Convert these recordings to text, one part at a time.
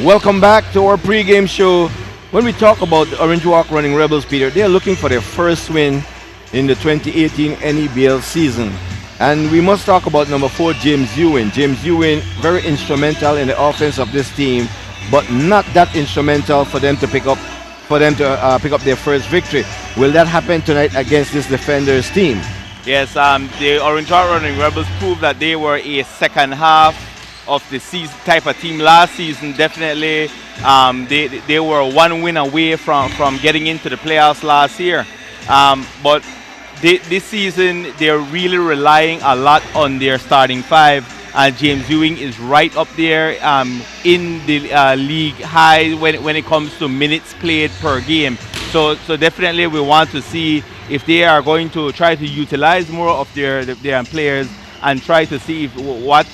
Welcome back to our pregame show. When we talk about the Orange Walk Running Rebels, Peter, they are looking for their first win in the 2018 NEBL season. And we must talk about number 4, James Ewing. James Ewing, very instrumental in the offense of this team, but not that instrumental for them to pick up their first victory. Will that happen tonight against this Defenders team? Yes, the Orange Walk Running Rebels proved that they were a second half of the season type of team last season. Definitely, they were one win away from getting into the playoffs last year. But this season, they're really relying a lot on their starting five. And James Ewing is right up there in the league high when it comes to minutes played per game. So definitely we want to see if they are going to try to utilize more of their players and try to see what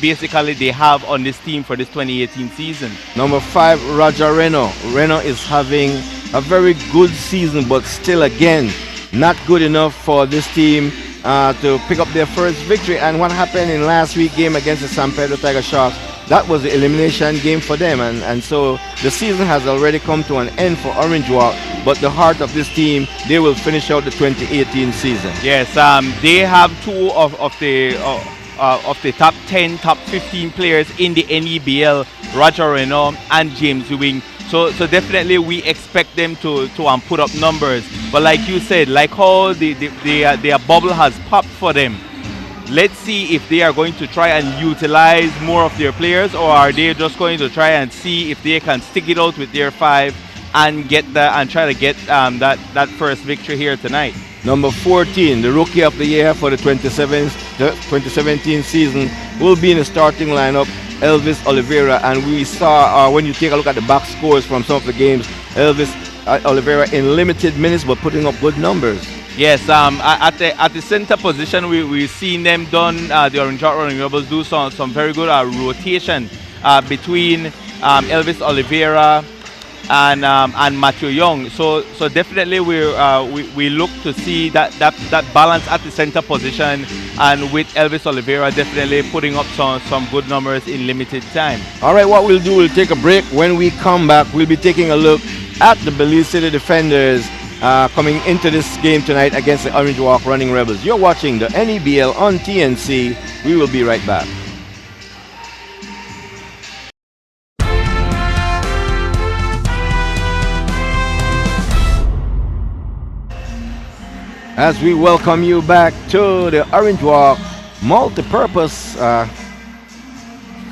basically they have on this team for this 2018 season. Number 5, Roger Reno. Reno is having a very good season, but still again, not good enough for this team to pick up their first victory. And what happened in last week's game against the San Pedro Tiger Sharks, that was the elimination game for them. And so the season has already come to an end for Orange Walk, but the heart of this team, they will finish out the 2018 season. Yes, they have two of the top 10, top 15 players in the NEBL, Roger Reno and James Ewing. So definitely we expect them to put up numbers. But like you said, like how their bubble has popped for them, let's see if they are going to try and utilize more of their players, or are they just going to try and see if they can stick it out with their 5 and try to get that first victory here tonight. Number 14, the Rookie of the Year for the 2017 season, will be in the starting lineup, Elvis Oliveira. And we saw, when you take a look at the box scores from some of the games, Elvis Oliveira in limited minutes but putting up good numbers. Yes, at the center position, we've seen them done, the Orange Walk Running Rebels do some very good rotation between Elvis Oliveira and Matthew Young. So definitely we look to see that balance at the center position, and with Elvis Oliveira definitely putting up some good numbers in limited time. All right, what we'll do, we'll take a break. When we come back, we'll be taking a look at the Belize City Defenders coming into this game tonight against the Orange Walk Running Rebels. You're watching the NEBL on TNC. We will be right back. As we welcome you back to the Orange Walk multi-purpose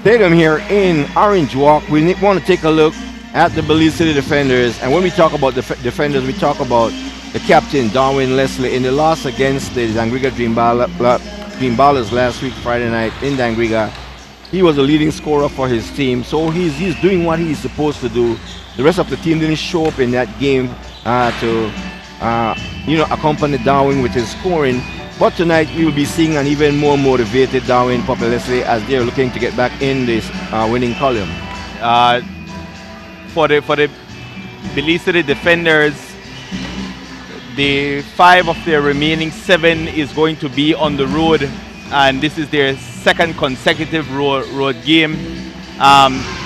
stadium here in Orange Walk, we want to take a look at the Belize City Defenders. And when we talk about the defenders, we talk about the captain, Darwin Leslie, in the loss against the Dangriga Dream Ballers last week, Friday night in Dangriga. He was the leading scorer for his team, so he's doing what he's supposed to do. The rest of the team didn't show up in that game to accompany Darwin with his scoring. But tonight we will be seeing an even more motivated Darwin Papa Leslie as they're looking to get back in this winning column. For the Belize City Defenders, the 5 of their remaining 7 is going to be on the road, and this is their second consecutive road game.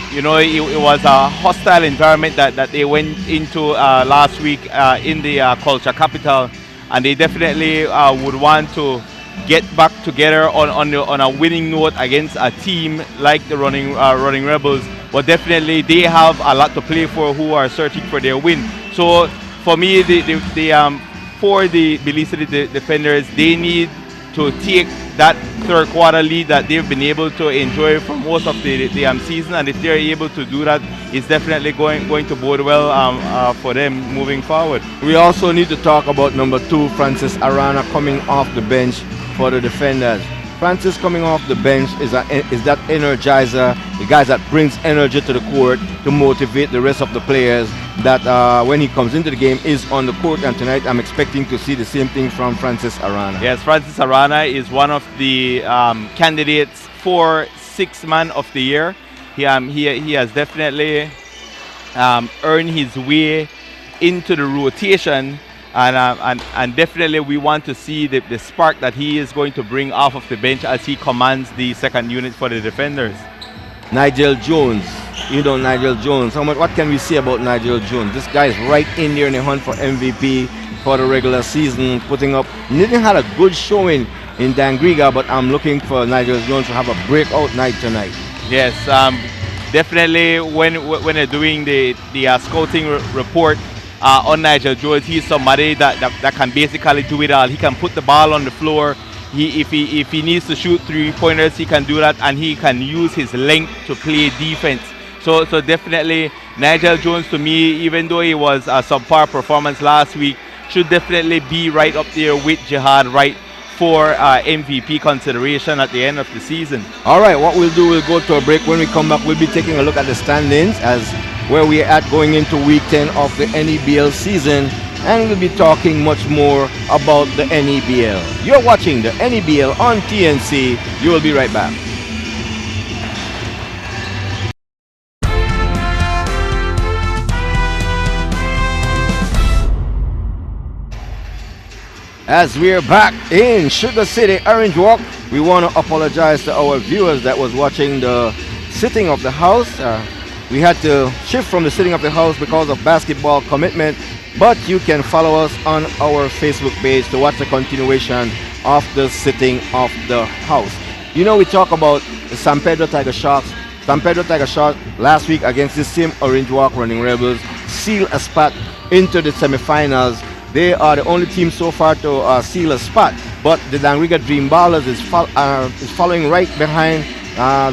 It was a hostile environment that they went into last week in the culture capital, and they definitely would want to get back together on a winning note against a team like the Running Rebels. But definitely they have a lot to play for, who are searching for their win. So for me, for the Belize City Defenders, they need to take that third quarter lead that they've been able to enjoy for most of the season, and if they're able to do that, it's definitely going to bode well for them moving forward. We also need to talk about number 2, Francis Arana, coming off the bench for the Defenders. Francis coming off the bench is that energizer, the guy that brings energy to the court to motivate the rest of the players that when he comes into the game is on the court. And tonight I'm expecting to see the same thing from Francis Arana. Yes, Francis Arana is one of the candidates for 6th Man of the Year. He has definitely earned his way into the rotation. And definitely we want to see the spark that he is going to bring off of the bench as he commands the second unit for the Defenders. Nigel Jones you know, Nigel Jones. What can we say about Nigel Jones? This guy is right in there in the hunt for MVP for the regular season, putting up. Didn't had a good showing in Dangriga, but I'm looking for Nigel Jones to have a breakout night tonight. Yes, definitely. When they're doing the scouting report on Nigel Jones, he's somebody that can basically do it all. He can put the ball on the floor. If he needs to shoot 3-pointers, he can do that, and he can use his length to play defense. So definitely Nigel Jones, to me, even though he was a subpar performance last week, should definitely be right up there with Jihad Wright for MVP consideration at the end of the season. All right, what we'll do, we'll go to a break. When we come back, we'll be taking a look at the standings as where we're at going into week 10 of the NEBL season, and we'll be talking much more about the NEBL. You're watching the NEBL on TNC. You will be right back. As we're back in Sugar City, Orange Walk, we want to apologize to our viewers that was watching the sitting of the house. We had to shift from the sitting of the house because of basketball commitment, but you can follow us on our Facebook page to watch the continuation of the sitting of the house. You know, we talk about the San Pedro Tiger Sharks. San Pedro Tiger Sharks last week against the same Orange Walk Running Rebels sealed a spot into the semifinals. They are the only team so far to seal a spot, but the Dangriga Dream Ballers is following right behind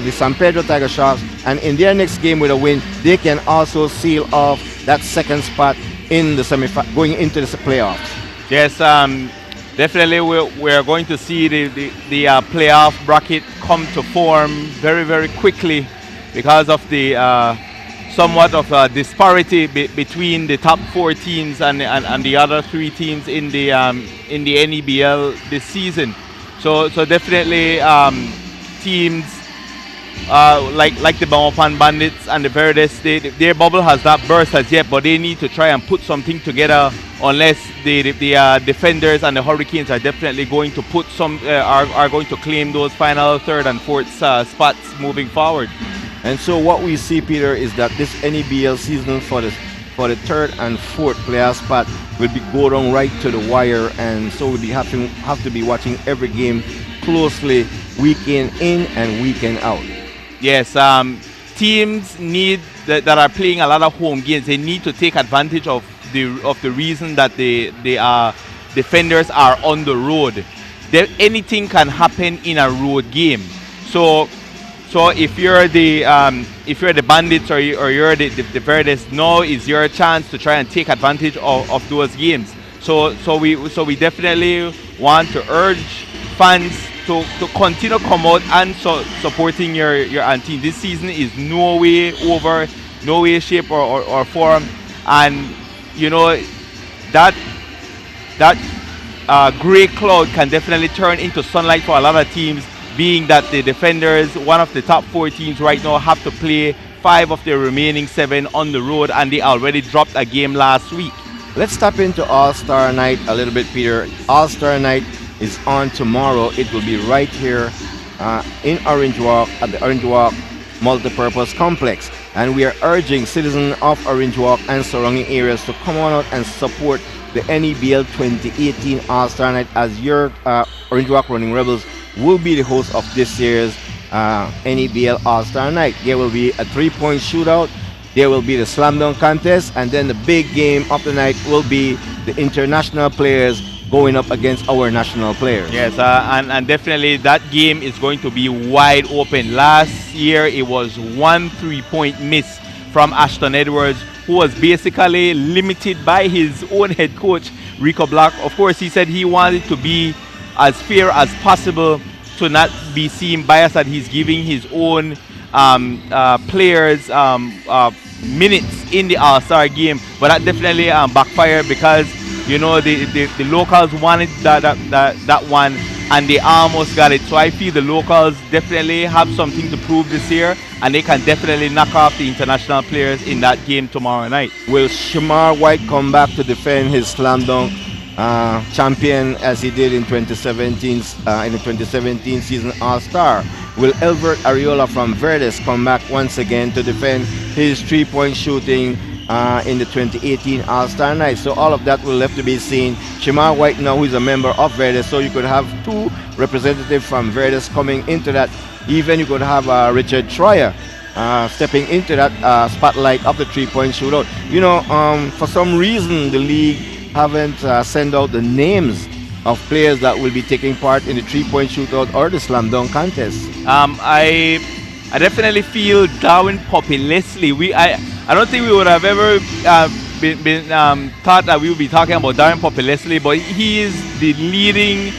the San Pedro Tiger Sharks, and in their next game with a win, they can also seal off that second spot in the going into the playoffs. Yes, definitely we're going to see the playoff bracket come to form very, very quickly because of the somewhat of a disparity between the top 4 teams and the other 3 teams in the NEBL this season. So definitely teams like the Bamapan Bandits and the Verdes, their bubble has not burst as yet, but they need to try and put something together. Unless the Defenders and the Hurricanes are definitely going to put are going to claim those final 3rd and 4th spots moving forward. And so what we see, Peter, is that this NEBL season for the 3rd and 4th player spot will be go down right to the wire, and so we'll be have to be watching every game closely, weekend in and weekend out. Yes, teams that are playing a lot of home games, they need to take advantage of the reason that the Defenders are on the road. Anything can happen in a road game. So if you're the Bandits or you're the Verdes, now is your chance to try and take advantage of those games. So we definitely want to urge fans to continue to come out and supporting your team. This season is no way over, no way, shape or form, and you know that gray cloud can definitely turn into sunlight for a lot of teams, being that the Defenders, one of the top 4 teams right now, have to play 5 of their remaining 7 on the road, and they already dropped a game last week. Let's tap into All-Star Night a little bit, Peter. All-Star Night is on tomorrow. It will be right here in Orange Walk at the Orange Walk Multipurpose Complex. And we are urging citizens of Orange Walk and surrounding areas to come on out and support the NEBL 2018 All-Star Night, as your Orange Walk Running Rebels will be the host of this year's NEBL All-Star Night. There will be a 3-point shootout, there will be the slam dunk contest, and then the big game of the night will be the international players going up against our national players. Yes, and definitely that game is going to be wide open. Last year it was 1 3-point miss from Ashton Edwards, who was basically limited by his own head coach, Rico Black. Of course, he said he wanted to be as fair as possible, to not be seen biased, that he's giving his own players minutes in the All-Star game, but that definitely backfired because you know the locals wanted that one and they almost got it. So I feel the locals definitely have something to prove this year, and they can definitely knock off the international players in that game tomorrow night. Will Shamar White come back to defend his slam dunk champion as he did in 2017 in the 2017 season All-Star? Will Elbert Ariola from Verdes come back once again to defend his three-point shooting in the 2018 All-Star night? So all of that will have to be seen. Shamar White now, who is a member of Verdes, so you could have two representatives from Verdes coming into that. Even you could have Richard Troyer stepping into that spotlight of the three-point shootout. You know, for some reason the league haven't sent out the names of players that will be taking part in the three-point shootout or the slam dunk contest. I definitely feel Darwin Poppy Leslie. I don't think we would have ever been thought that we would be talking about Darwin Poppy Leslie, but he is the leading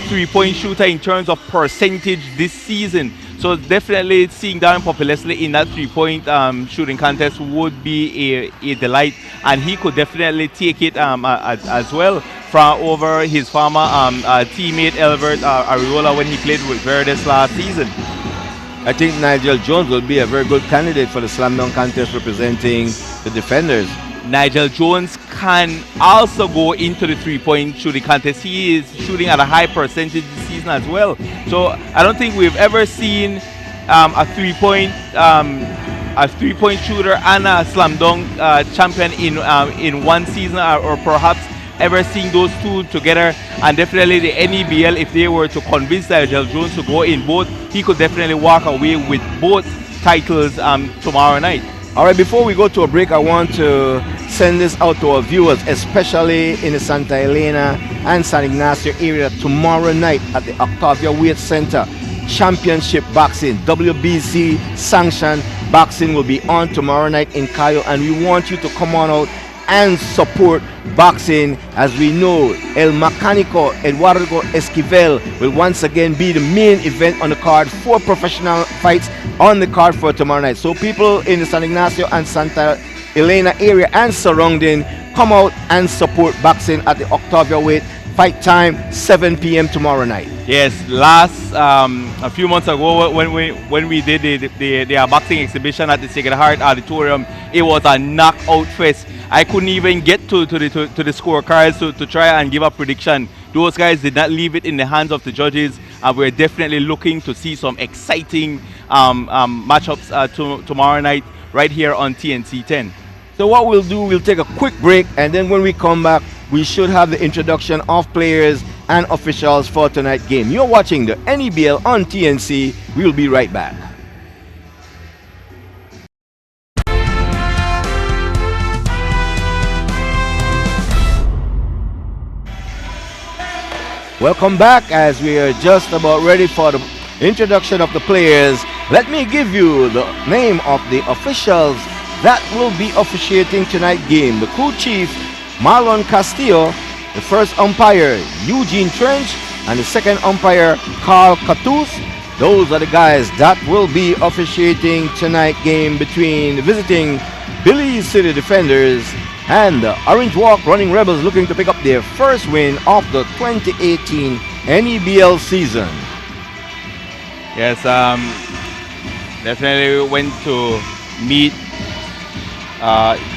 three-point shooter in terms of percentage this season. So definitely seeing Darren Poppy Leslie in that three-point shooting contest would be a delight, and he could definitely take it as well from over his former teammate Elbert Ariola when he played with Verdes last season. I think Nigel Jones will be a very good candidate for the slam dunk contest representing the defenders. Nigel Jones can also go into the three-point shooting contest. He is shooting at a high percentage this season as well. So I don't think we've ever seen a three-point shooter and a slam dunk champion in one season, or perhaps ever seen those two together. And definitely the NEBL, if they were to convince Nigel Jones to go in both, he could definitely walk away with both titles tomorrow night. All right, before we go to a break, I want to send this out to our viewers, especially in the Santa Elena and San Ignacio area. Tomorrow night at the Octavia Weight Center, Championship Boxing, WBC sanctioned boxing will be on tomorrow night in Cayo, and we want you to come on out and support boxing. As we know, El Mecánico Eduardo Esquivel will once again be the main event on the card. 4 professional fights on the card for tomorrow night. So people in the San Ignacio and Santa Elena area and surrounding, come out and support boxing at the Octavia Weight. Fight time 7 p.m. tomorrow night. Yes, a few months ago when we did the boxing exhibition at the Sacred Heart Auditorium, it was a knockout fest. I couldn't even get to the scorecards to try and give a prediction. Those guys did not leave it in the hands of the judges, and we're definitely looking to see some exciting matchups tomorrow night right here on TNC 10. So what we'll do, we'll take a quick break, and then when we come back, we should have the introduction of players and officials for tonight's game. You're watching the NEBL on TNC. We'll be right back. Welcome back, as we are just about ready for the introduction of the players. Let me give you the name of the officials that will be officiating tonight's game. The crew chief, Marlon Castillo; the first umpire, Eugene Trench; and the second umpire, Carl Catus. Those are the guys that will be officiating tonight's game between the visiting Belize City Defenders and the Orange Walk Running Rebels, looking to pick up their first win of the 2018 NEBL season. Yes, definitely went to meet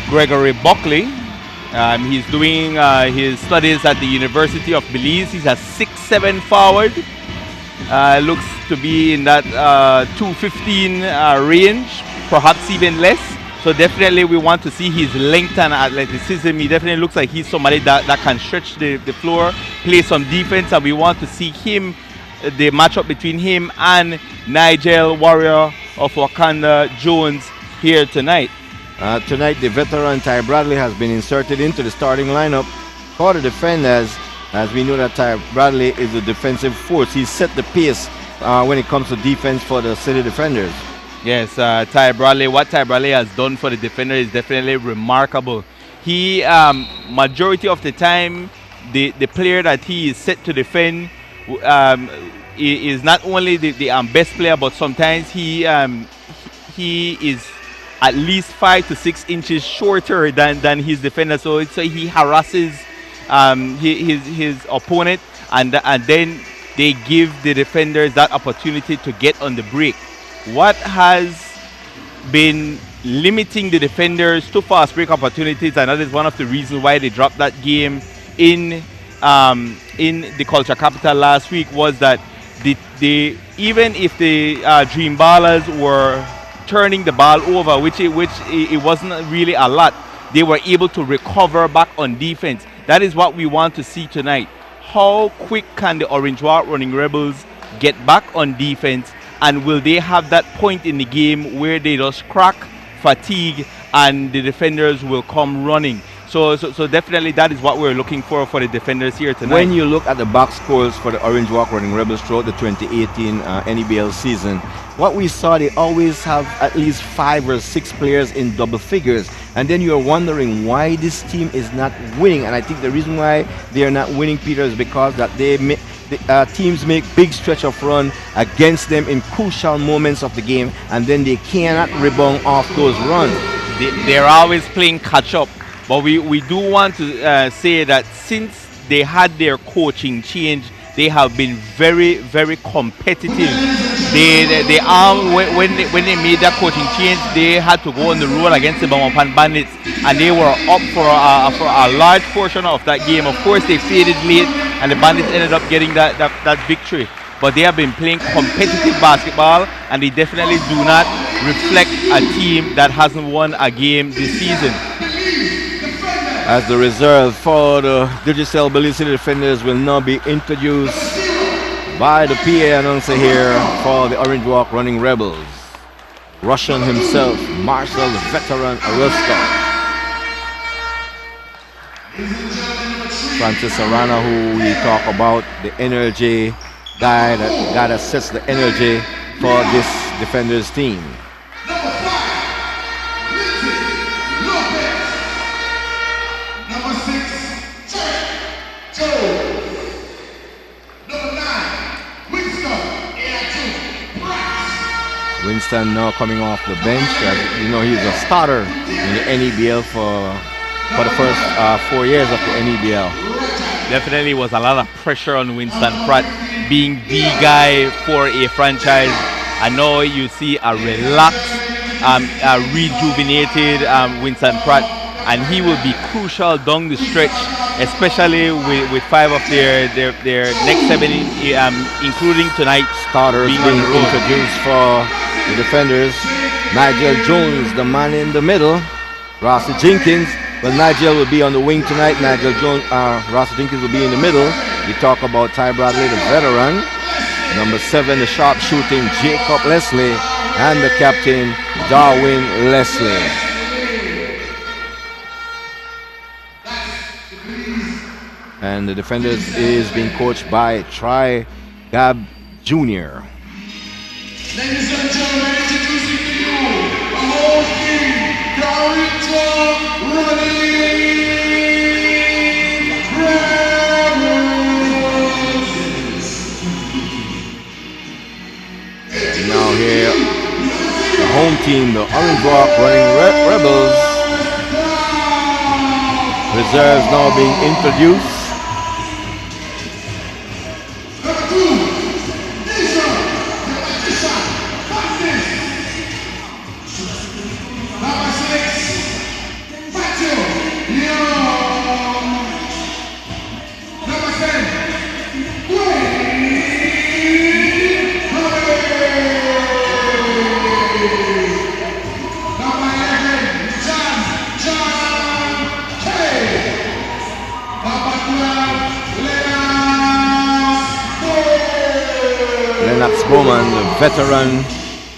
Gregory Buckley. He's doing his studies at the University of Belize. He's a 6'7" forward. Looks to be in that 215 range, perhaps even less. So definitely we want to see his length and athleticism. He definitely looks like he's somebody that can stretch the floor, play some defense, and we want to see him, the matchup between him and Nigel Warrior of Wakanda Jones here tonight. Tonight, the veteran Ty Bradley has been inserted into the starting lineup for the defenders, as we know that Ty Bradley is a defensive force. He's set the pace when it comes to defense for the City Defenders. Yes, what Ty Bradley has done for the defender is definitely remarkable. He, majority of the time, the player that he is set to defend is not only the best player, but sometimes he is at least 5 to 6 inches shorter than his defender. So he harasses his opponent, and then they give the defenders that opportunity to get on the break. What has been limiting the defenders to fast break opportunities, and that is one of the reasons why they dropped that game in in the culture capital last week was that even if the Dream Ballers were turning the ball over, which it wasn't really a lot, they were able to recover back on defense. That is what we want to see tonight. How quick can the Orange Walk Running Rebels get back on defense, and will they have that point in the game where they just crack, fatigue, and the defenders will come running? So definitely that is what we're looking for the defenders here tonight. When you look at the box scores for the Orange Walk Running Rebels throughout the 2018 NEBL season, what we saw, they always have at least 5 or 6 players in double figures. And then you're wondering why this team is not winning. And I think the reason why they are not winning, Peter, is because that teams make big stretch of run against them in crucial moments of the game, and then they cannot rebound off those runs. They're always playing catch up. But we do want to say that since they had their coaching change, they have been very, very competitive. They are when they made that coaching change, they had to go on the road against the Bamapan Bandits, and they were up for a large portion of that game. Of course, they faded late, and the Bandits ended up getting that victory. But they have been playing competitive basketball, and they definitely do not reflect a team that hasn't won a game this season. As the reserve for the Digicel Belize City Defenders will now be introduced by the PA announcer here for the Orange Walk Running Rebels. Russian himself, Marshall, the veteran Aristo. Francis Arana, who we talk about, the energy guy that sets the energy for this Defenders team. Winston now coming off the bench. As you know, he's a starter in the NEBL for the first 4 years of the NEBL. Definitely was a lot of pressure on Winston Pratt being the guy for a franchise. I know you see a relaxed, a rejuvenated Winston Pratt, and he will be crucial down the stretch, especially with 5 of their next 7, including tonight's starters being introduced for the Defenders. Nigel Jones, the man in the middle. Rossi Jenkins. Well, Nigel will be on the wing tonight. Rossi Jenkins will be in the middle. We talk about Ty Bradley, the veteran. Number 7, the sharpshooting Jacob Leslie, and the captain Darwin Leslie. And the Defenders is being coached by Tri Gab Jr. Ladies and gentlemen, introducing to you the whole team, the Orange Walk Running Rebels. Now here, the home team, the Orange Walk Running Rebels. Reserves now being introduced. Lennox Bowman, the veteran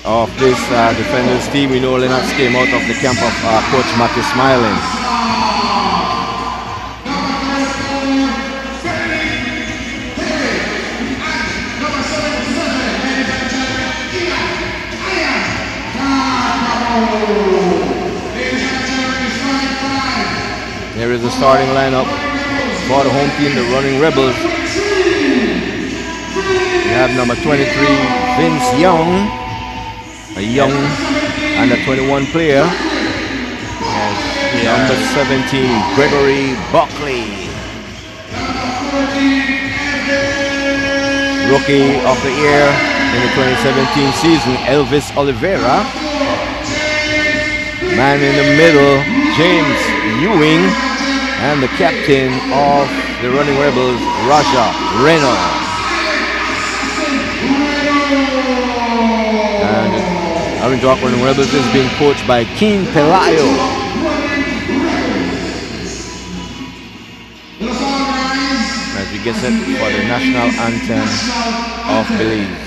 of this Defenders team. We know Lennox came out of the camp of Coach Matthew Smiling. Here is the starting lineup for the home team, the Running Rebels. We have number 23, Vince Young, a young under 21 player. Number 17, Gregory Buckley. Rookie of the year in the 2017 season, Elvis Oliveira. Man in the middle, James Ewing, and the captain of the Running Rebels, Raja Reno. And Orange Walk Running Rebels is being coached by Keen Pelayo. As we get set for the national anthem of Belize.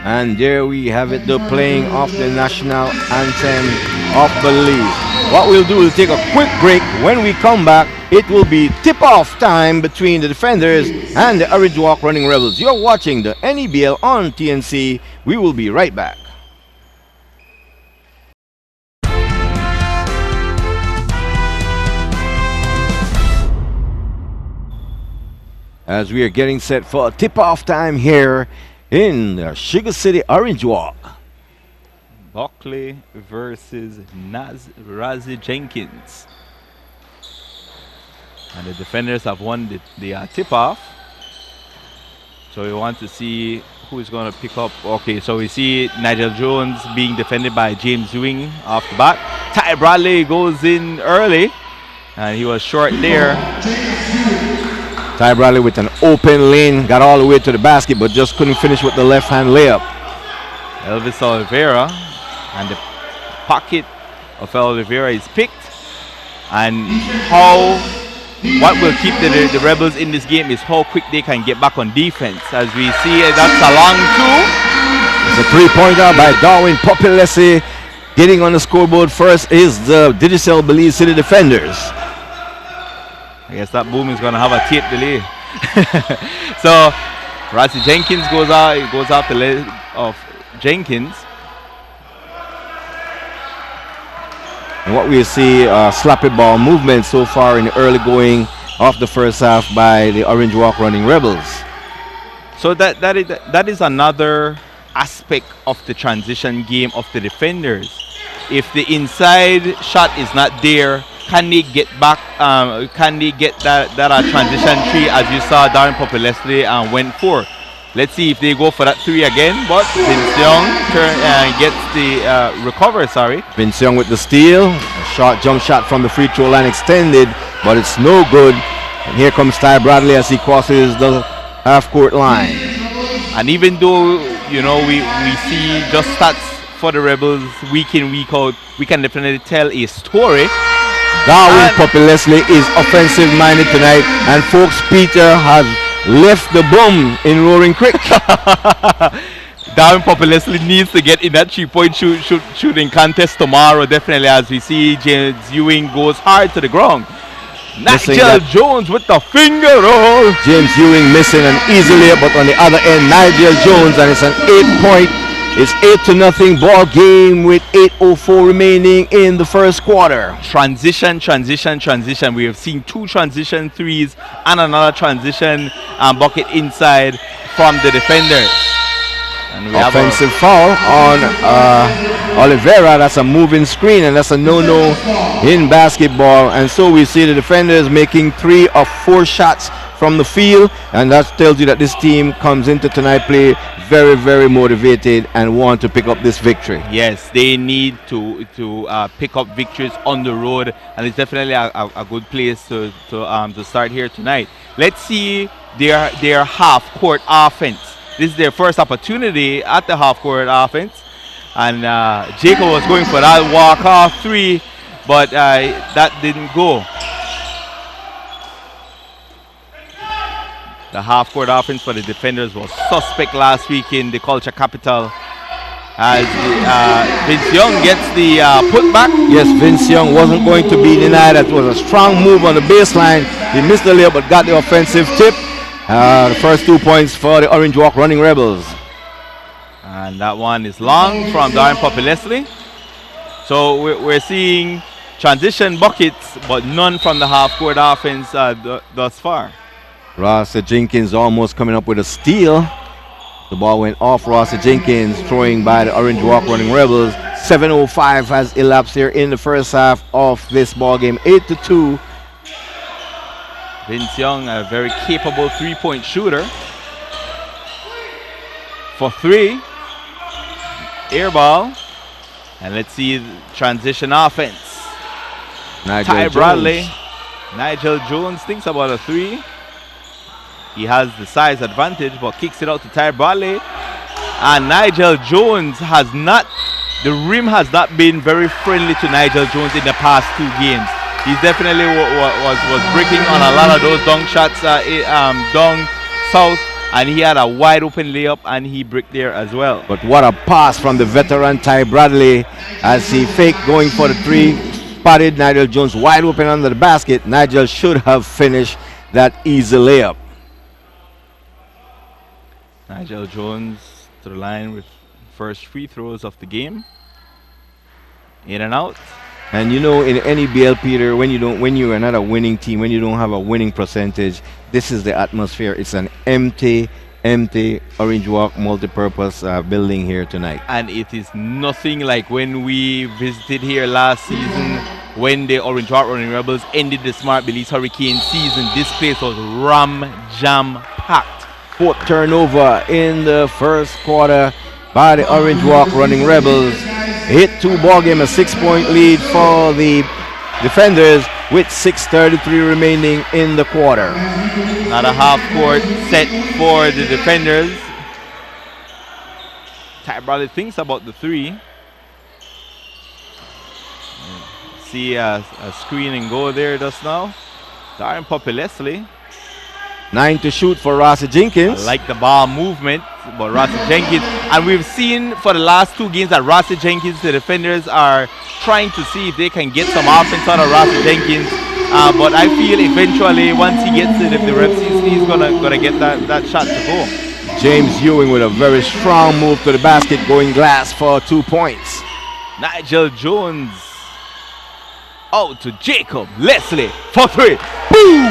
And there we have it, the playing of the national anthem of Belize. What we'll do is take a quick break. When we come back, it will be tip-off time between the Defenders and the Orange Walk Running Rebels. You're watching the NEBL on TNC. We will be right back. As we are getting set for a tip-off time here in the Sugar City Orange Walk. Buckley versus Razzie Jenkins. And the Defenders have won the tip-off. So we want to see who is going to pick up. Okay, so we see Nigel Jones being defended by James Wing off the bat. Ty Bradley goes in early, and he was short there. Ty Bradley with an open lane, got all the way to the basket, but just couldn't finish with the left-hand layup. Elvis Oliveira, and the pocket of Oliveira is picked. And what will keep the Rebels in this game is how quick they can get back on defense. As we see, that's a long two. It's a three-pointer by Darwin Populesi. Getting on the scoreboard first is the Digicel Belize City Defenders. I guess that boom is going to have a tape delay. So Razzie Jenkins goes out. He goes off the leg of Jenkins. And what we see sloppy ball movement so far in the early going of the first half by the Orange Walk Running Rebels. So that is another aspect of the transition game of the Defenders. If the inside shot is not there, can they get back? Can they get that transition tree as you saw Darren Populesi went for? Let's see if they go for that 3 again. But Vince Young gets the recover. Sorry. Vince Young with the steal. A short jump shot from the free throw line extended, but it's no good. And here comes Ty Bradley as he crosses the half-court line. And even though, you know, we see just stats for the Rebels week in, week out, we can definitely tell a story. Darwin Puppy Leslie is offensive-minded tonight, and folks, Peter has left the boom in Roaring Creek. Darwin Puppy Leslie needs to get in that 3-point shooting contest tomorrow, definitely, as we see James Ewing goes hard to the ground. Nigel Jones with the finger roll. James Ewing missing an easy layup, but on the other end, Nigel Jones, and it's an 8-point. It's 8-0 ball game with 8:04 remaining in the first quarter. Transition. We have seen 2 transition threes and another transition bucket inside from the defenders. And we offensive foul on Oliveira. That's a moving screen, and that's a no-no in basketball. And so we see the defenders making 3 of 4 shots from the field, and that tells you that this team comes into tonight play very, very motivated and want to pick up this victory. Yes, they need to pick up victories on the road, and it's definitely a good place to start here tonight. Let's see their half-court offense. This is their first opportunity at the half-court offense, and Jacob was going for that walk-off 3, but that didn't go. The half-court offense for the defenders was suspect last week in the culture capital, as Vince Young gets the putback. Yes, Vince Young wasn't going to be denied. That was a strong move on the baseline. He missed the layup but got the offensive tip. The first 2 points for the Orange Walk Running Rebels. And that one is long from Darren Puppy Leslie. So we're seeing transition buckets, but none from the half-court offense thus far. Ross Jenkins almost coming up with a steal. The ball went off Ross Jenkins, throwing by the Orange Walk Running Rebels. 7:05 has elapsed here in the first half of this ball game. 8-2. Vince Young, a very capable 3-point shooter. For 3. Air ball. And let's see the transition offense. Ty Bradley. Nigel Jones thinks about a 3. He has the size advantage, but kicks it out to Ty Bradley. And Nigel Jones the rim has not been very friendly to Nigel Jones in the past 2 games. He definitely was breaking on a lot of those dunk shots down south, and he had a wide open layup and he bricked there as well. But what a pass from the veteran Ty Bradley as he faked going for the 3, spotted Nigel Jones wide open under the basket. Nigel should have finished that easy layup. Nigel Jones to the line with first free throws of the game. In and out. And you know, in NEBL, Peter, when you're not a winning team, when you don't have a winning percentage, this is the atmosphere. It's an empty Orange Walk multi-purpose building here tonight. And it is nothing like when we visited here last season, when the Orange Walk Running Rebels ended the Smart Belize Hurricane season. This place was jam-packed. 4th turnover in the first quarter by the Orange Walk Running Rebels. 8-2 ball game, a 6-point lead for the defenders with 6:33 remaining in the quarter. Not a half-court set for the defenders. Ty Bradley thinks about the 3. See a screen and go there just now. Darren Puppy Leslie. 9 to shoot for Rossi Jenkins. I like the ball movement, but Rossi Jenkins, and we've seen for the last 2 games that Rossi Jenkins, the defenders are trying to see if they can get some offense out of Rossi Jenkins. But I feel eventually once he gets it, if the ref sees, he's gonna get that shot to go. James Ewing with a very strong move to the basket, going glass for 2 points. Nigel Jones out to Jacob Leslie for 3. Boom!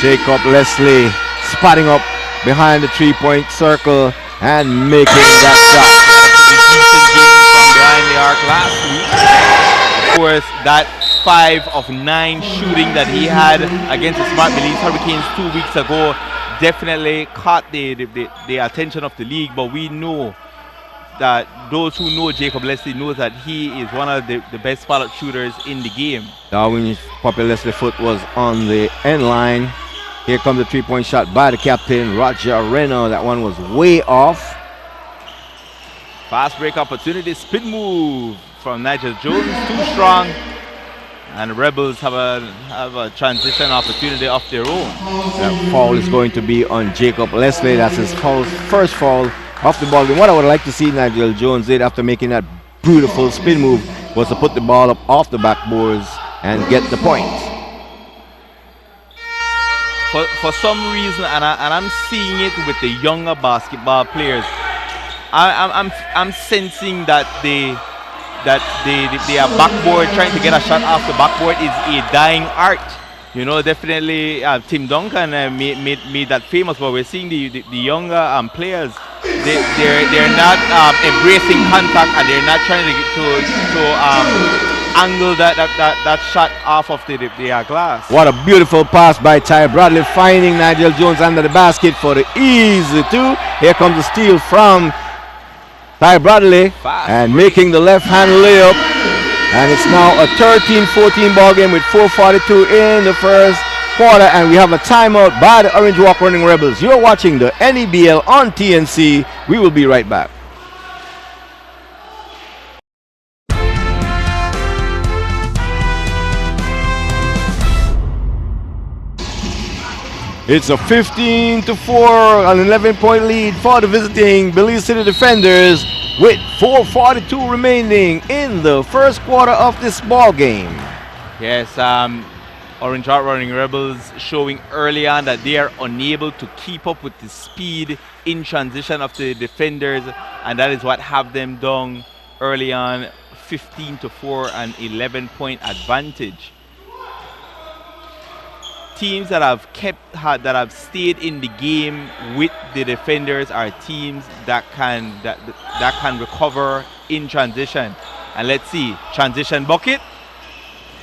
Jacob Leslie spotting up behind the 3-point circle and making that shot. Decent game from behind the arc last week. Of course, that 5 of 9 shooting that he had against the Smart Belize Hurricanes 2 weeks ago definitely caught the attention of the league. But we know that those who know Jacob Leslie knows that he is one of the best spot-up shooters in the game. Darwin Poppy Leslie foot was on the end line. Here comes the three-point shot by the captain, Roger Reno. That one was way off. Fast break opportunity, spin move from Nigel Jones, too strong. And the Rebels have a transition opportunity of their own. That foul is going to be on Jacob Leslie. That's his first foul off the ball game. What I would like to see Nigel Jones did after making that beautiful spin move was to put the ball up off the backboards and get the point. For some reason, and I'm seeing it with the younger basketball players, I'm sensing that their backboard, trying to get a shot off the backboard, is a dying art. You know, definitely Tim Duncan made that famous, but we're seeing the younger players, they're not embracing contact, and they're not trying to angle that shot off of the glass. What a beautiful pass by Ty Bradley, finding Nigel Jones under the basket for the easy two. Here comes the steal from Ty Bradley and making the left-hand layup. And it's now a 13-14 ball game with 4:42 in the first quarter, and we have a timeout by the Orange Walk Running Rebels. You're watching the NEBL on TNC. We will be right back. It's a 15-4, an 11-point lead for the visiting Belize City Defenders with 4:42 remaining in the first quarter of this ball game. Yes, Orange Heart Running Rebels showing early on that they are unable to keep up with the speed in transition of the defenders, and that is what have them down early on, 15-4, an 11-point advantage. Teams that have stayed in the game with the defenders are teams that can recover in transition. And let's see, transition bucket,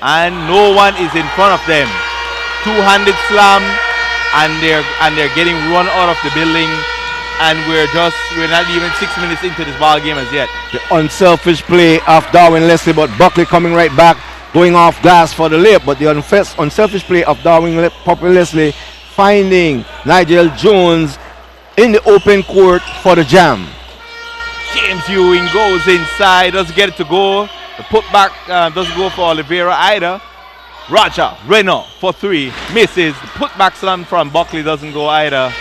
and no one is in front of them. Two-handed slam, and they're getting run out of the building. And we're not even 6 minutes into this ball game as yet. The unselfish play of Darwin Leslie, but Buckley coming right back, going off glass for the layup, but the unselfish play of Darwin Poppy Leslie finding Nigel Jones in the open court for the jam. James Ewing goes inside, doesn't get it to go. The putback doesn't go for Oliveira either. Roger Reno for 3, misses. The putback slam from Buckley doesn't go either.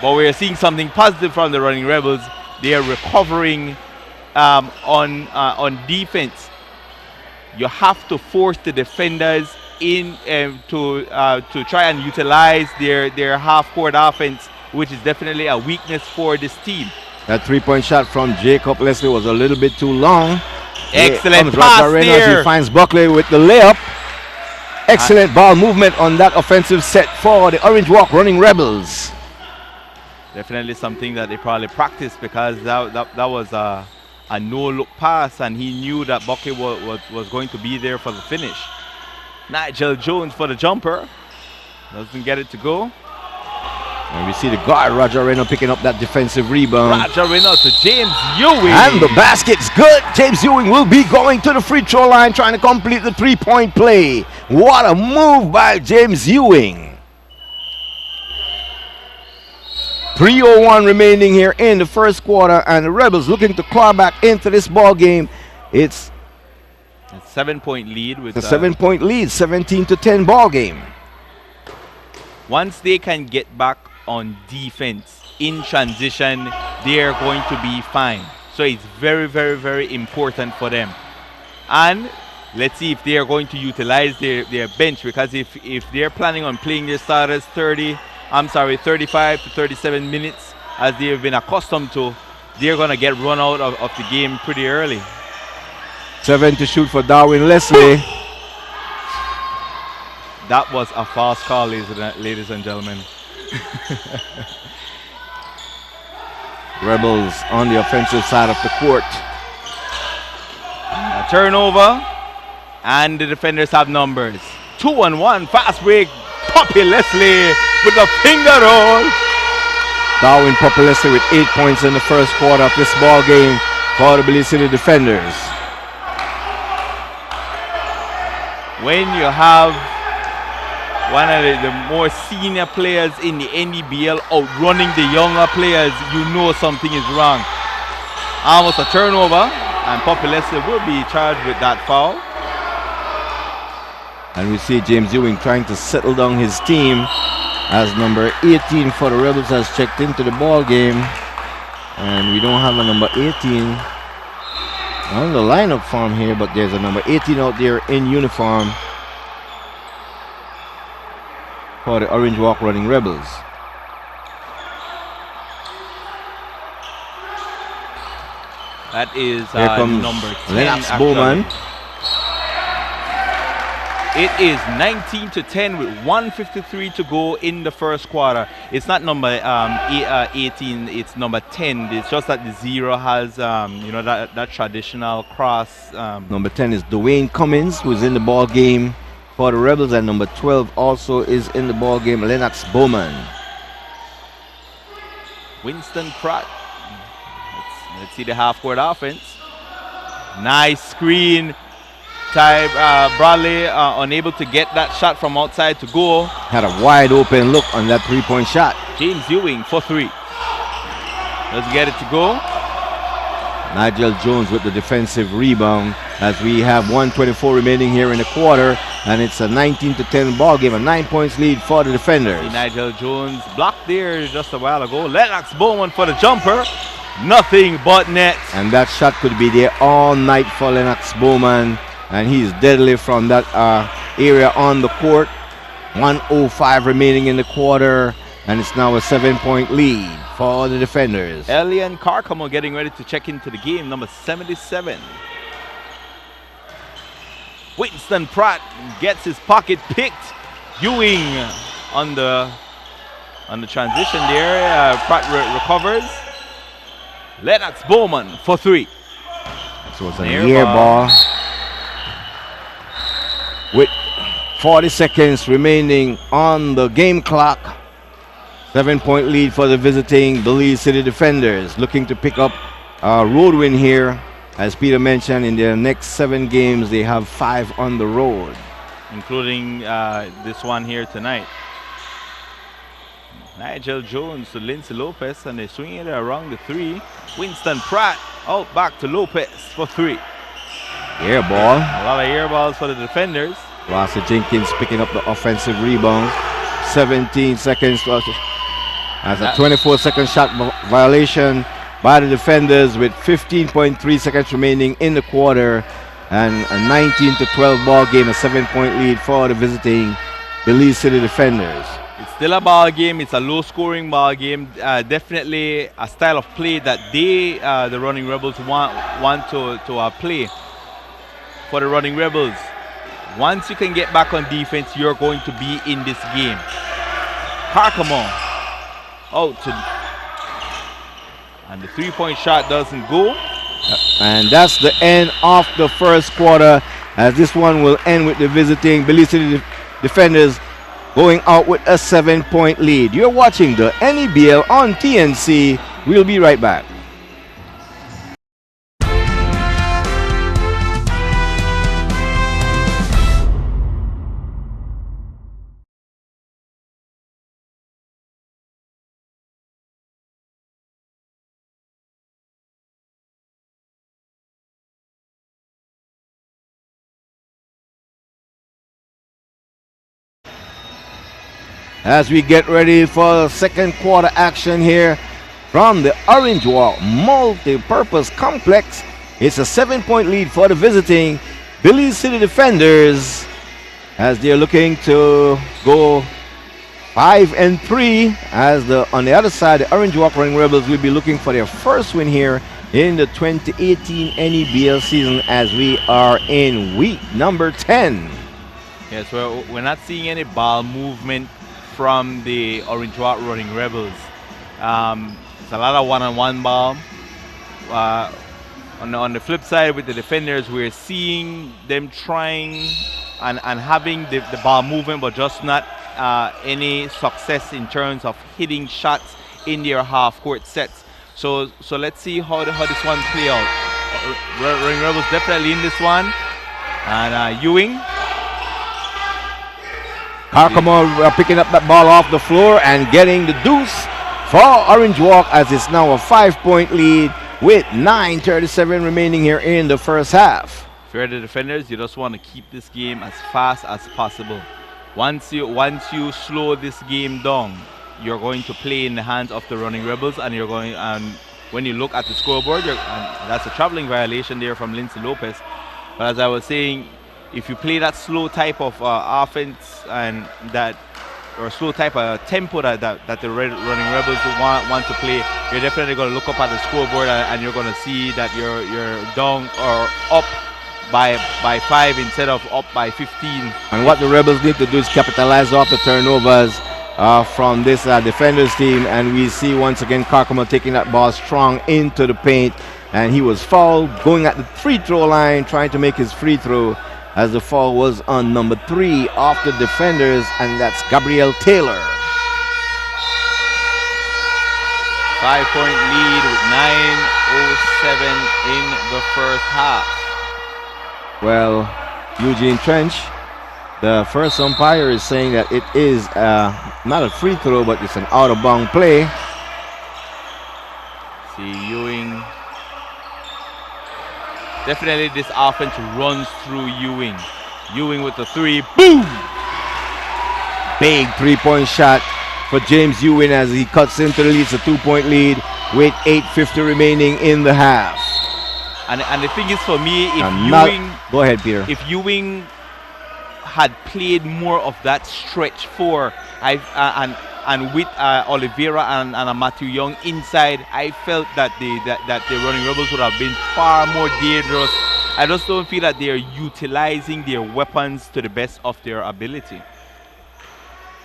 But we're seeing something positive from the Running Rebels. They are recovering on defense. You have to force the defenders in to try and utilize their half-court offense, which is definitely a weakness for this team. That three-point shot from Jacob Leslie was a little bit too long. Excellent pass there. He finds Buckley with the layup. Excellent ball movement on that offensive set for the Orange Walk Running Rebels. Definitely something that they probably practiced, because that was a no-look pass, and he knew that Buckley was going to be there for the finish. Nigel Jones for the jumper. Doesn't get it to go. And we see the guard, Roger Reno, picking up that defensive rebound. Roger Reno to James Ewing. And the basket's good. James Ewing will be going to the free throw line, trying to complete the three-point play. What a move by James Ewing. 3:01 remaining here in the first quarter, and the Rebels looking to claw back into this ball game. It's a 7-point lead with a 7-point lead, 17-10 ball game. Once they can get back on defense in transition, they're going to be fine. So it's very, very, very important for them. And let's see if they are going to utilize their bench, because if they're planning on playing their starters 35 to 37 minutes, as they've been accustomed to, they're going to get run out of the game pretty early. 7 to shoot for Darwin Leslie. That was a fast call, ladies and gentlemen. Rebels on the offensive side of the court. A turnover, And the defenders have numbers. 2-1, fast break. Poppy Leslie with the finger roll. Darwin Poppy Leslie with 8 points in the first quarter of this ball game for the Belize City defenders. When you have one of the more senior players in the NDBL outrunning the younger players, you know something is wrong. Almost a turnover, and Poppy Leslie will be charged with that foul. And we see James Ewing trying to settle down his team as number 18 for the Rebels has checked into the ball game. And we don't have a number 18 on the lineup form here, but there's a number 18 out there in uniform for the Orange Walk Running Rebels. That is Here comes number 10. Lennox actually. Bowman. It is 19-10 with 1:53 to go in the first quarter. It's not number 18, it's number 10. It's just that the 0 has that traditional cross. Number 10 is Dwayne Cummins, who's in the ball game for the Rebels, and number 12 also is in the ball game, Lennox Bowman. Winston Pratt. Let's see the half-court offense. Nice screen. Bradley unable to get that shot from outside to go. Had a wide open look on that three-point shot. James Ewing for 3. Let's get it to go. Nigel Jones with the defensive rebound as we have 1:24 remaining here in the quarter, and it's a 19-10 ball game, a 9 points lead for the defenders. See Nigel Jones blocked there just a while ago. Lennox Bowman for the jumper. Nothing but net. And that shot could be there all night for Lennox Bowman, and he's deadly from that area on the court. 1:05 remaining in the quarter, and it's now a 7-point lead for the defenders. Elian Carcamo getting ready to check into the game, number 77. Winston Pratt gets his pocket picked. Ewing on the transition there. Pratt recovers. Lennox Bowman for 3. So it's an air ball. With 40 seconds remaining on the game clock. 7-point lead for the visiting Belize City defenders, looking to pick up a road win here. As Peter mentioned, in their next 7 games, they have 5 on the road, including this one here tonight. Nigel Jones to Lindsay Lopez, and they swing it around the 3. Winston Pratt out back to Lopez for 3. Air ball. A lot of air balls for the defenders. Rasta Jenkins picking up the offensive rebound. 17 seconds as a 24-second shot violation by the defenders with 15.3 seconds remaining in the quarter, and a 19-12 ball game, a 7-point lead for the visiting Belize City defenders. It's still a ball game. It's a low-scoring ball game. Definitely a style of play that the Running Rebels want to play. For the Running Rebels, once you can get back on defense, you're going to be in this game. Carcamo out to, and the 3-point shot doesn't go. And that's the end of the first quarter, as this one will end with the visiting Belize City defenders going out with a 7-point lead. You're watching the NEBL on TNC. We'll be right back. As we get ready for the second quarter action here from the Orange Walk Multi-Purpose Complex, it's a 7-point lead for the visiting Belize City defenders as they're looking to go 5-3. As on the other side, the Orange Walk Running Rebels will be looking for their first win here in the 2018 NEBL season, as we are in week number 10. Yes, we're not seeing any ball movement from the Orange Walk Running Rebels. It's a lot of one-on-one ball. on the flip side with the defenders, we're seeing them trying and having the ball moving, but just not any success in terms of hitting shots in their half-court sets. So let's see how this one play out. Running Rebels definitely in this one, and Ewing. Karkamo picking up that ball off the floor and getting the deuce for Orange Walk, as it's now a 5-point lead with 9:37 remaining here in the first half. For the defenders, you just want to keep this game as fast as possible. Once you slow this game down, you're going to play in the hands of the Running Rebels, and you're going, and when you look at the scoreboard, and that's a traveling violation there from Lindsay Lopez. But as I was saying, if you play that slow type of offense and that, or slow type of tempo that the Running Rebels want to play, you're definitely going to look up at the scoreboard, and you're going to see that you're down or up by 5 instead of up by 15. And what the Rebels need to do is capitalize off the turnovers from this defenders team, and we see once again Karkamo taking that ball strong into the paint, and he was fouled going at the free throw line trying to make his free throw, as the foul was on number 3 off the defenders, and that's Gabriel Taylor. 5-point lead with 9:07 in the first half. Well, Eugene Trench, the first umpire, is saying that it is not a free throw, but it's an out-of-bound play. See Ewing. Definitely this offense runs through Ewing. Ewing with the 3. Boom! Big 3-point shot for James Ewing as he cuts into the lead. It's a 2-point lead with 8:50 remaining in the half. And the thing is, for me, if Ewing... Go ahead, Peter. If Ewing had played more of that stretch 4, and with Oliveira and Matthew Young inside, I felt that the Running Rebels would have been far more dangerous. I just don't feel that they are utilizing their weapons to the best of their ability.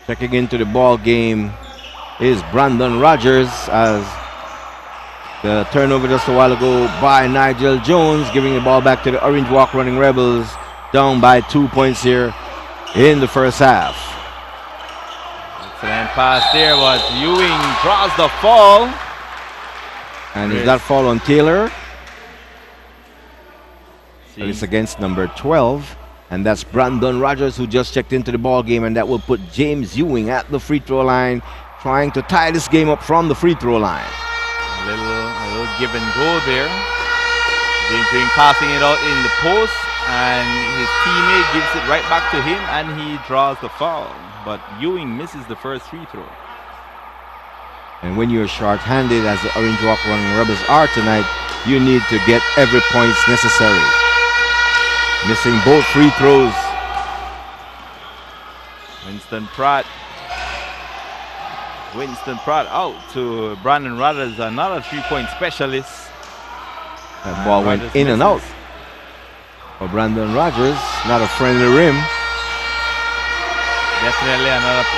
Checking into the ball game is Brandon Rogers, as the turnover just a while ago by Nigel Jones, giving the ball back to the Orange Walk Running Rebels, down by 2 points here in the first half. Excellent pass there, but Ewing draws the foul. And is that foul on Taylor? Well, it's against number 12, and that's Brandon Rogers, who just checked into the ball game, and that will put James Ewing at the free throw line, trying to tie this game up from the free throw line. A little give and go there. James Ewing passing it out in the post, and his teammate gives it right back to him, and he draws the foul. But Ewing misses the first free throw. And when you're short-handed, as the Orange Walk Running Rebels are tonight, you need to get every point necessary. Missing both free throws. Winston Pratt out to Brandon Rogers, another 3-point specialist. That ball went in and out for Brandon Rogers. Not a friendly rim. Definitely another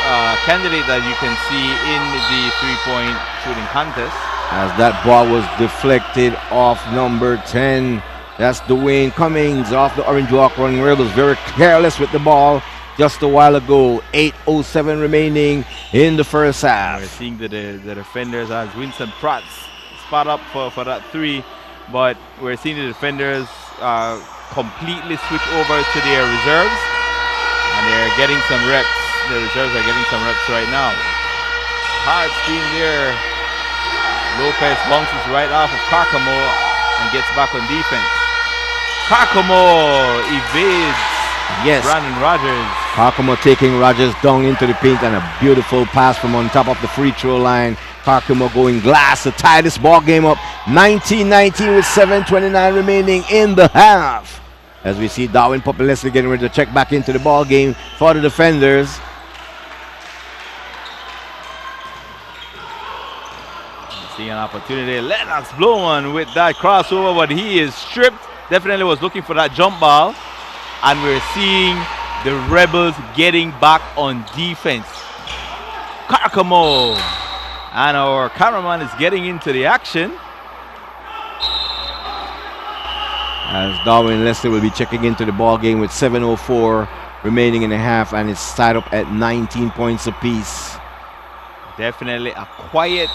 candidate that you can see in the 3-point shooting contest. As that ball was deflected off number 10. That's Dwayne Cummings off the Orange Walk Running Rebels. Very careless with the ball just a while ago. 8:07 remaining in the first half. We're seeing the defenders as Winston Pratt spot up for that 3, but we're seeing the defenders completely switch over to their reserves, and they're getting some reps. The reserves are getting some reps right now. Hard screen there. Lopez bounces right off of Karkamo and gets back on defense. Karkamo evades Brandon Rogers. Karkamo taking Rogers down into the paint, and a beautiful pass from on top of the free throw line. Karkamo going glass to tie this ball game up. 19-19 with 7:29 remaining in the half. As we see Darwin Popolesky getting ready to check back into the ball game for the defenders. See an opportunity. Lennox Blowan with that crossover, but he is stripped. Definitely was looking for that jump ball. And we're seeing the Rebels getting back on defense. Karkamo. And our cameraman is getting into the action. As Darwin Leslie will be checking into the ball game with 7:04 remaining in the half, and it's tied up at 19 points apiece. Definitely a quiet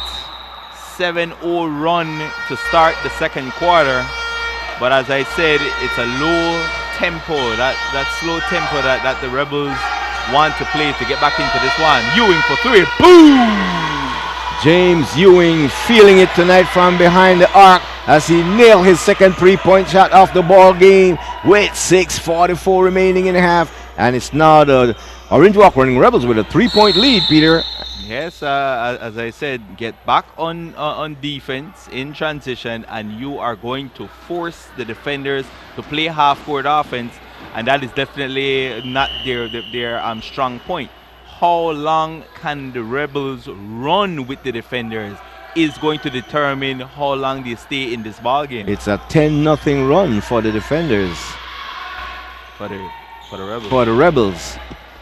7-0 run to start the second quarter. But as I said, it's a low tempo, that slow tempo that the Rebels want to play to get back into this one. Ewing for three. Boom! James Ewing feeling it tonight from behind the arc as he nailed his second 3-point shot off the ball game with 6:44 remaining in the half. And it's now the Orange Walk Running Rebels with a 3-point lead, Peter. Yes, as I said, get back on defense in transition, and you are going to force the defenders to play half-court offense, and that is definitely not their strong point. How long can the Rebels run with the defenders is going to determine how long they stay in this ball game. It's a 10-0 run for the defenders. For the Rebels. For the Rebels.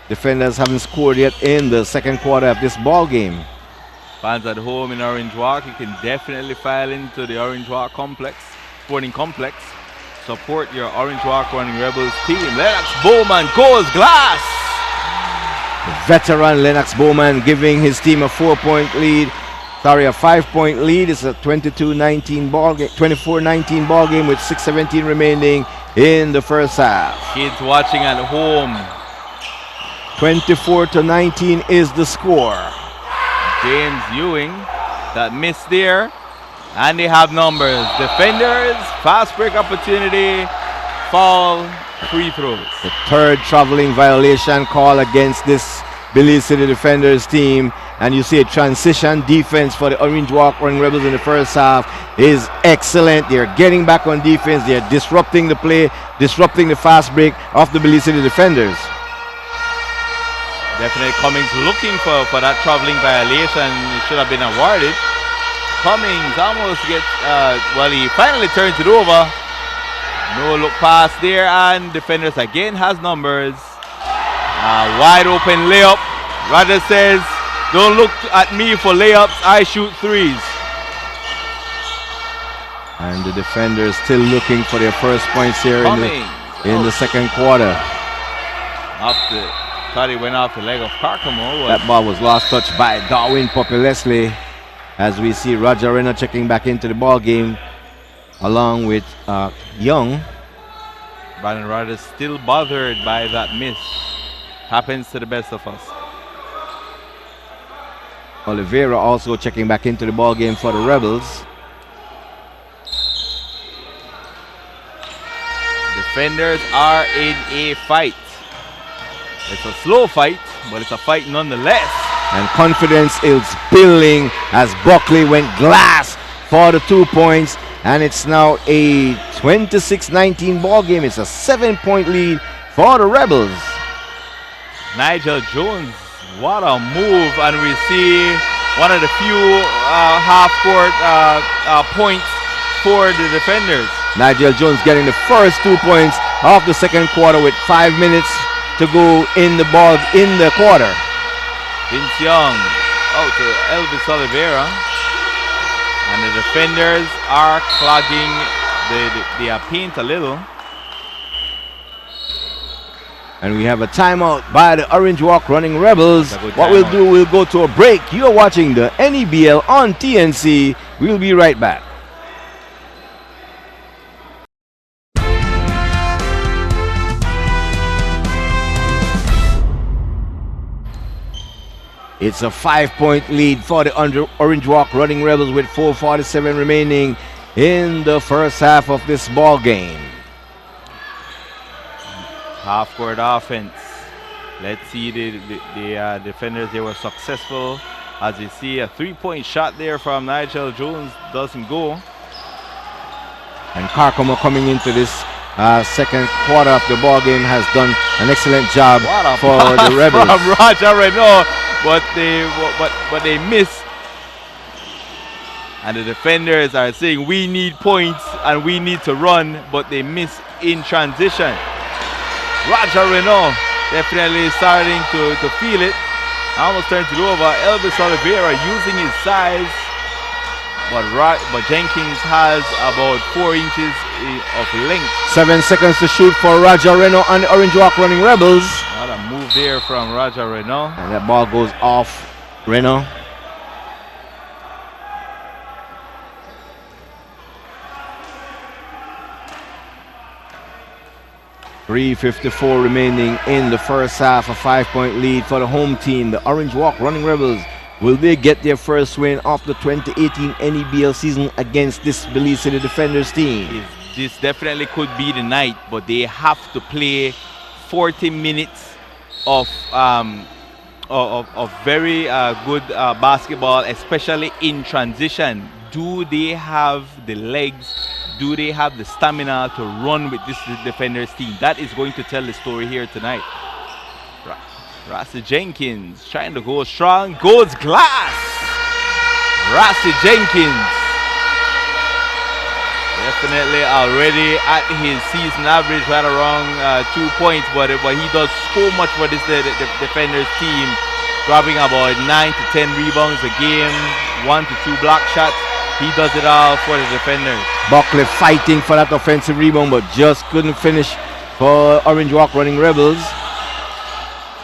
Defenders haven't scored yet in the second quarter of this ball game. Fans at home in Orange Walk, you can definitely file into the Orange Walk Sporting Complex. Support your Orange Walk Running Rebels team. Lennox Bowman goes glass. Veteran Lennox Bowman giving his team a 5-point lead. It's a 22-19 ball game, 24-19 ball game with 6:17 remaining in the first half. Kids watching at home. 24-19 is the score. James Ewing, that miss there, and they have numbers. Defenders, fast break opportunity, foul, free throws. The third traveling violation call against this Belize City Defenders team, and you see a transition defense for the Orange Walk Running Rebels in the first half is excellent. They're getting back on defense. They're disrupting the play, disrupting the fast break of the Belize City Defenders. Definitely Cummings looking for that traveling violation. It should have been awarded. Cummings almost gets, he finally turns it over. No look pass there, and defenders again has numbers. Wide open layup. Rogers says, don't look at me for layups, I shoot threes. And the defenders still looking for their first points here in the second quarter. Thought he went off the leg of Carcamo. That ball was last touched by Darwin Puppy Leslie, as we see Roger Renner checking back into the ball game along with Young. Brandon Rogers still bothered by that miss. Happens to the best of us. Oliveira also checking back into the ball game for the Rebels. Defenders are in a fight. It's a slow fight, but it's a fight nonetheless. And confidence is building as Buckley went glass for the 2 points. And it's now a 26-19 ball game. It's a 7-point lead for the Rebels. Nigel Jones, what a move. And we see one of the few half-court points for the defenders. Nigel Jones getting the first 2 points of the second quarter with 5 minutes to go in the quarter. Vince Young out to Elvis Oliveira, and the defenders are clogging the paint a little. And we have a timeout by the Orange Walk Running Rebels. What we'll do, we'll go to a break. You're watching the NEBL on TNC. We'll be right back. It's a 5-point lead for the Orange Walk Running Rebels with 4:47 remaining in the first half of this ball game. Half-court offense. Let's see the defenders. They were successful. As you see, a 3-point shot there from Nigel Jones doesn't go. And Carcamo coming into this second quarter of the ball game has done an excellent job for the Rebels. From Roger Renault. But they miss, and the defenders are saying we need points and we need to run, but they miss in transition. Roger Renault definitely starting to feel it. Almost turns it over. Elvis Oliveira using his size, but Jenkins has about 4 inches of length. 7 seconds to shoot for Roger Reno and the Orange Walk Running Rebels. What a move there from Roger Reno. And that ball goes off Reno. .354 remaining in the first half, a 5-point lead for the home team. The Orange Walk Running Rebels, will they get their first win of the 2018 NEBL season against this Belize City Defenders team? This definitely could be the night, but they have to play 40 minutes of very good basketball, especially in transition. Do they have the legs? Do they have the stamina to run with this Defenders team? That is going to tell the story here tonight. Rossi Jenkins trying to go strong, goes glass. Rossi Jenkins definitely already at his season average right around 2 points, but he does so much for this the Defenders team, grabbing about 9 to 10 rebounds a game, 1 to 2 block shots. He does it all for the Defenders. Buckley fighting for that offensive rebound, but just couldn't finish for Orange Walk Running Rebels.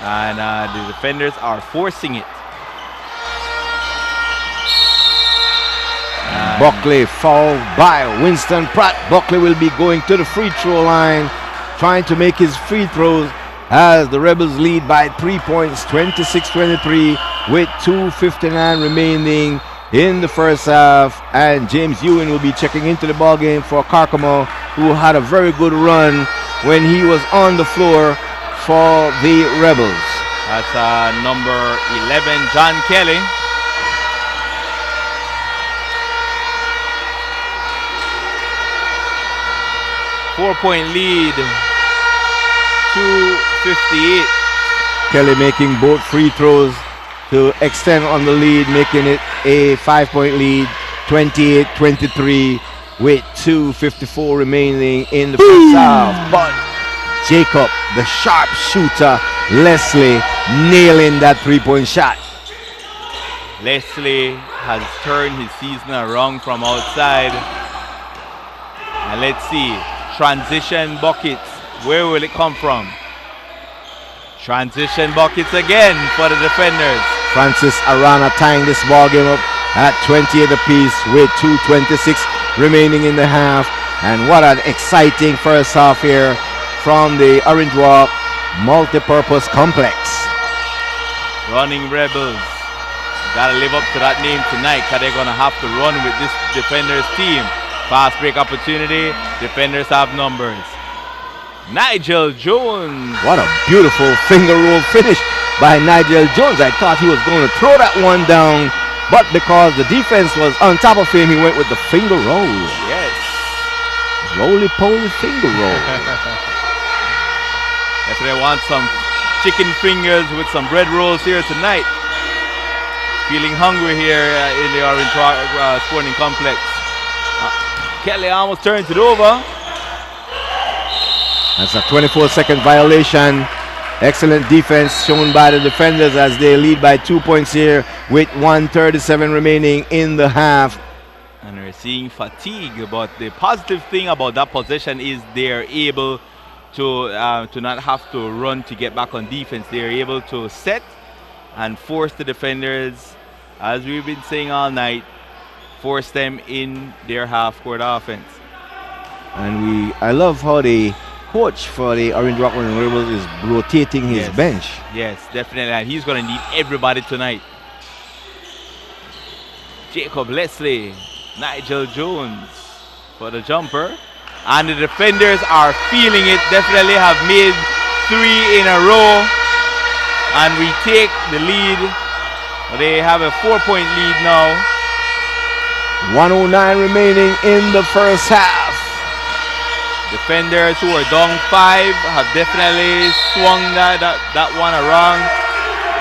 And the Defenders are forcing it. Buckley fouled by Winston Pratt. Buckley will be going to the free throw line, trying to make his free throws as the Rebels lead by 3 points, 26-23, with 2:59 remaining in the first half. And James Ewan will be checking into the ball game for Carcamo, who had a very good run when he was on the floor for the Rebels. That's number 11, John Kelly. Four-point lead, 2:58. Kelly making both free throws to extend on the lead, making it a 5-point lead, 28-23, with 2:54 remaining in the first half. But Jacob, the sharp shooter, Leslie, nailing that 3-point shot. Leslie has turned his season around from outside. And let's see, transition buckets, where will it come from? Transition buckets again for the Defenders. Francis Arana tying this ball game up at 28 apiece with 2:26 remaining in the half. And what an exciting first half here from the Orange Walk Multipurpose Complex. Running Rebels. Gotta live up to that name tonight, because they're gonna have to run with this Defenders team. Fast break opportunity. Defenders have numbers. Nigel Jones. What a beautiful finger roll finish by Nigel Jones. I thought he was going to throw that one down, but because the defense was on top of him, he went with the finger roll. Yes. Roly-poly finger roll. If they want some chicken fingers with some bread rolls here tonight. Feeling hungry here in the Orange Sporting Complex. Kelly almost turns it over. That's a 24-second violation. Excellent defense shown by the Defenders as they lead by 2 points here with 1:37 remaining in the half. And we're seeing fatigue, but the positive thing about that possession is they're able to not have to run to get back on defense. They're able to set and force the Defenders, as we've been saying all night, force them in their half-court offense. And I love how the coach for the Orange Walk Running Rebels is rotating his bench. Yes, definitely, and he's going to need everybody tonight. Jacob Leslie, Nigel Jones for the jumper. And the Defenders are feeling it, definitely have made 3 in a row and retake the lead. They have a 4-point lead now. 1:09 remaining in the first half. Defenders who are down 5 have definitely swung that one around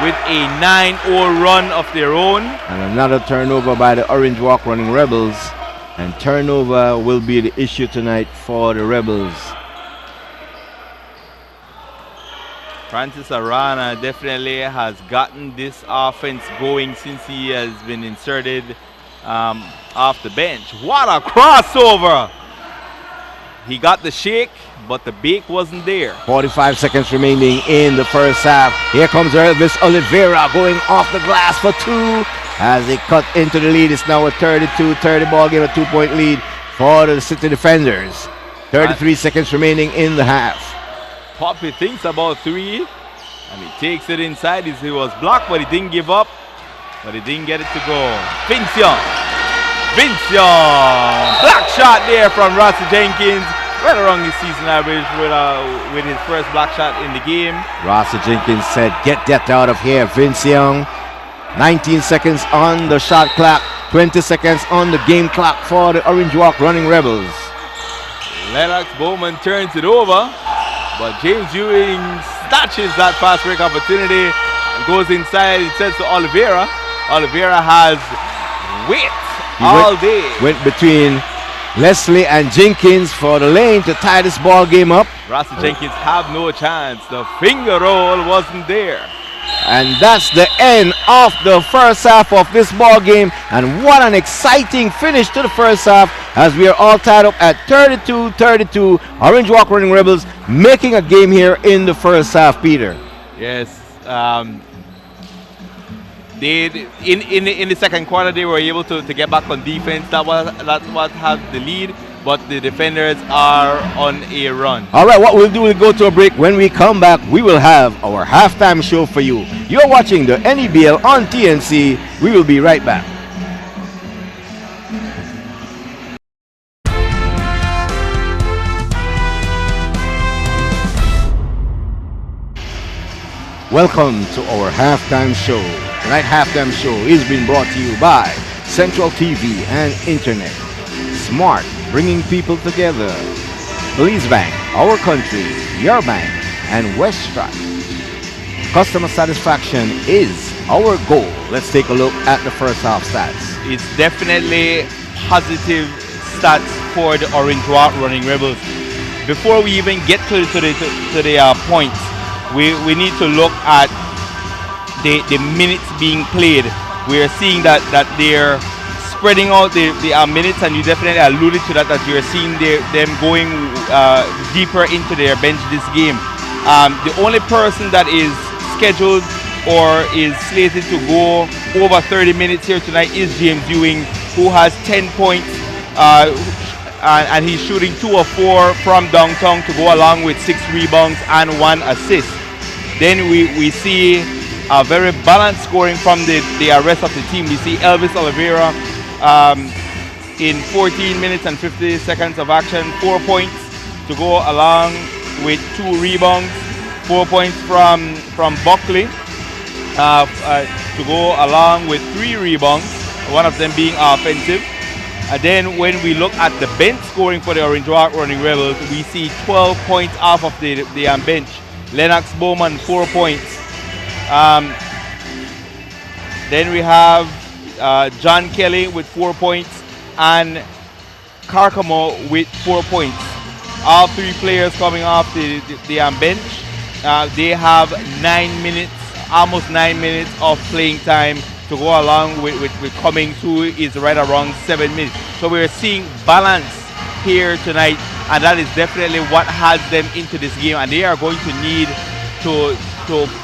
with a 9-0 run of their own. And another turnover by the Orange Walk Running Rebels. And turnover will be the issue tonight for the Rebels. Francis Arana definitely has gotten this offense going since he has been inserted off the bench. What a crossover! He got the shake, but the bake wasn't there. 45 seconds remaining in the first half. Here comes Elvis Oliveira going off the glass for two as they cut into the lead. It's now a 32-30 ball game, a 2-point lead for the City Defenders. 33 seconds remaining in the half. Poppy thinks about three, and he takes it inside. He was blocked, but he didn't give up. But he didn't get it to go. Vince Young. Black shot there from Rossi Jenkins. Right around his season average with his first black shot in the game. Rossi Jenkins said, "Get that out of here, Vince Young." 19 seconds on the shot clock. 20 seconds on the game clock for the Orange Walk Running Rebels. Lennox Bowman turns it over, but James Ewing snatches that fast break opportunity and goes inside. It says to Oliveira. Oliveira has wit all day. Went between Leslie and Jenkins for the lane to tie this ball game up. Rossi Jenkins have no chance. The finger roll wasn't there. And that's the end of the first half of this ball game. And what an exciting finish to the first half as we are all tied up at 32-32. Orange Walk Running Rebels making a game here in the first half, Peter. Yes. They in the second quarter they were able to get back on defense. That's what had the lead, but the defenders are on a run. All right, what we'll do, we'll go to a break. When we come back, we will have our halftime show for you. You're watching the NEBL on TNC. We will be right back. Welcome to our halftime show. Tonight's halftime show is being brought to you by Central TV and Internet. Smart, bringing people together. Belize Bank, our country, your bank, and Weststrat. Customer satisfaction is our goal. Let's take a look at the first half stats. It's definitely positive stats for the Orange Walk Running Rebels. Before we even get to the points, we need to look at the minutes being played. We are seeing that they're spreading out the minutes, and you definitely alluded to that you're seeing them going deeper into their bench this game. The only person that is scheduled or is slated to go over 30 minutes here tonight is James Ewing, who has 10 points and he's shooting 2 of 4 from downtown to go along with 6 rebounds and 1 assist. Then we see a very balanced scoring from the rest of the team. We see Elvis Oliveira in 14 minutes and 50 seconds of action, 4 points to go along with 2 rebounds, 4 points from Buckley to go along with 3 rebounds, one of them being offensive. And then when we look at the bench scoring for the Orange Walk Running Rebels, we see 12 points off of the bench. Lennox Bowman, 4 points. Then we have John Kelly with 4 points and Carcamo with 4 points. All 3 players coming off the bench. They have 9 minutes, almost 9 minutes of playing time to go along with Cummings, who is right around 7 minutes. So we're seeing balance here tonight, and that is definitely what has them into this game, and they are going to need to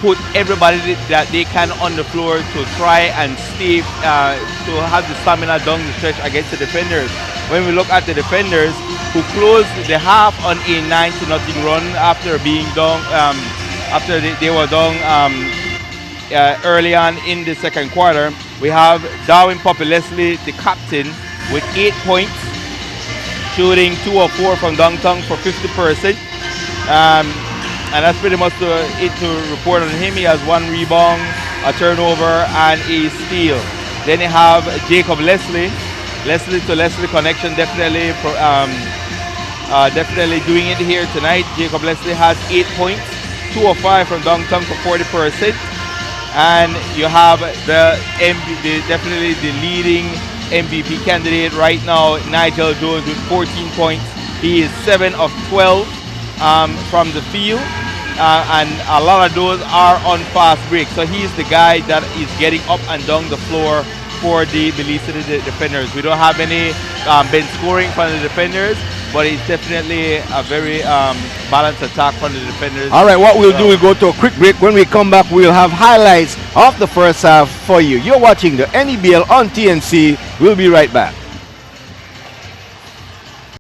put everybody that they can on the floor to try and stay to have the stamina down the stretch against the defenders. When we look at the defenders who closed the half on a 9-0 run after being down after they were down early on in the second quarter, we have Darwin Poppy Leslie, the captain, with 8 points, shooting 2 of 4 from downtown for 50%. And that's pretty much it to report on him. He has 1 rebound, a turnover, and a steal. Then you have Jacob Leslie. Leslie to Leslie connection, definitely doing it here tonight. Jacob Leslie has 8 points, 2 of 5 from downtown for 40%. And you have definitely the leading MVP candidate right now, Nigel Jones, with 14 points. He is 7 of 12 from the field, and a lot of those are on fast break. So he's the guy that is getting up and down the floor for the Belize City defenders. We don't have any bench scoring from the defenders. but it's definitely a very balanced attack from the defenders. All right, what we'll do, we'll go to a quick break. When we come back, we'll have highlights of the first half for you. You're watching the NEBL on TNC. We'll be right back.